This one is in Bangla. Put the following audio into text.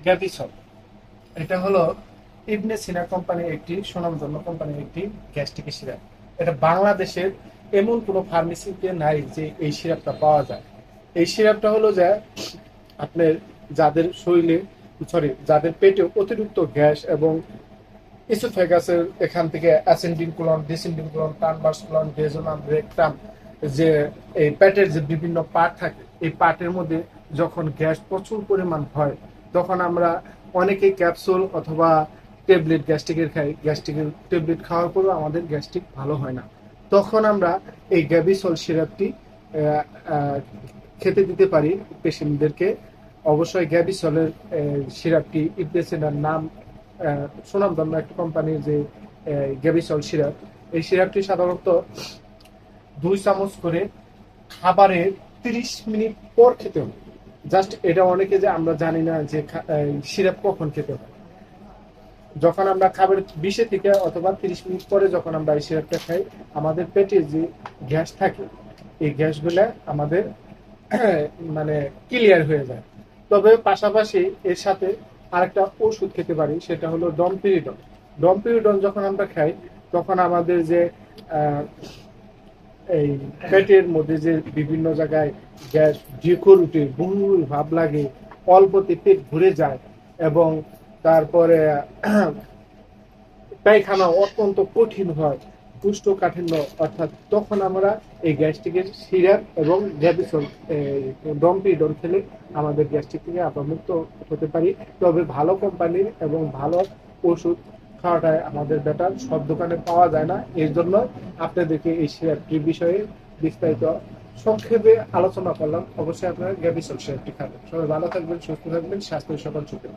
গ্যাভিসল, এটা হলো ইবনে সিনা কোম্পানির একটি সুনামধন্য কোম্পানির একটি গ্যাস্ট্রিক সিরাপ। এটা বাংলাদেশের এমন কোনো ফার্মেসিতে নাই যে এই সিরাপটা পাওয়া যায়। এই সিরাপটা হলো যে আপনার যাদের শরীরে, যাদের পেটে অতিরিক্ত গ্যাস এবং ইসোফেগাসের এখান থেকে ascending colon, descending colon, transverse colon, jejunum, rectum, যে এই পেটের যে বিভিন্ন পার্ট থাকে, এই পার্টের মধ্যে যখন গ্যাস প্রচুর পরিমাণ হয়, তখন আমরা অনেকেই ক্যাপসুল অথবা ট্যাবলেট গ্যাস্ট্রিকের খাই। গ্যাস্ট্রিকের ট্যাবলেট খাওয়ার পরেও আমাদের গ্যাস্ট্রিক ভালো হয় না। তখন আমরা এই গ্যাভিসল সিরাপটি খেতে দিতে পারি পেশেন্টদেরকে। অবশ্যই গ্যাভিসলের সিরাপটি ইবনেসিনার নাম সুনামধন্য একটা কোম্পানির যে গ্যাভিসল সিরাপ। এই সিরাপটি সাধারণত 2 চামচ করে খাবারের 30 মিনিট পর খেতে হবে। জাস্ট এটা অনেকে যে আমরা জানি না যে সিরাপ কখন খেতে হয়। যখন আমরা খাবারের 20 থেকে অথবা 30 মিনিট পরে যখন আমরা এই সিরাপটা খাই, আমাদের পেটে যে গ্যাস থাকে, এই গ্যাসগুলা আমাদের মানে ক্লিয়ার হয়ে যায়। তবে পাশাপাশি এর সাথে আরেকটা ওষুধ খেতে পারি, সেটা হলো ডমপিরিডন। ডমপিরিডন যখন আমরা খাই, তখন আমাদের যে আহ, এই পেটের মধ্যে যে বিভিন্ন জায়গায় গ্যাস ঢেকুর উঠে, বুলবুল ভাব লাগে, অল্পতে পেট ভরে যায় এবং তারপরে পায়খানা অত্যন্ত কঠিন হয়, কোষ্ঠকাঠিন্য, অর্থাৎ তখন আমরা এই গ্যাস্ট্রিকের সিরাপ এবং গ্যাভিসল ডমপিডন খেলে আমাদের গ্যাস্ট্রিক থেকে আমরা মুক্ত হতে পারি। তবে ভালো কোম্পানির এবং ভালো ওষুধ খাওয়াটাই আমাদের বেটার, সব দোকানে পাওয়া যায় না। এর জন্য আপনাদেরকে এই সিরাপটির বিষয়ে বিস্তারিত সংক্ষেপে আলোচনা করলাম। অবশ্যই আপনারা গ্যাভিসল সিরাপটি খাবেন। সবাই ভালো থাকবেন, সুস্থ থাকবেন, স্বাস্থ্য সকল সুখে।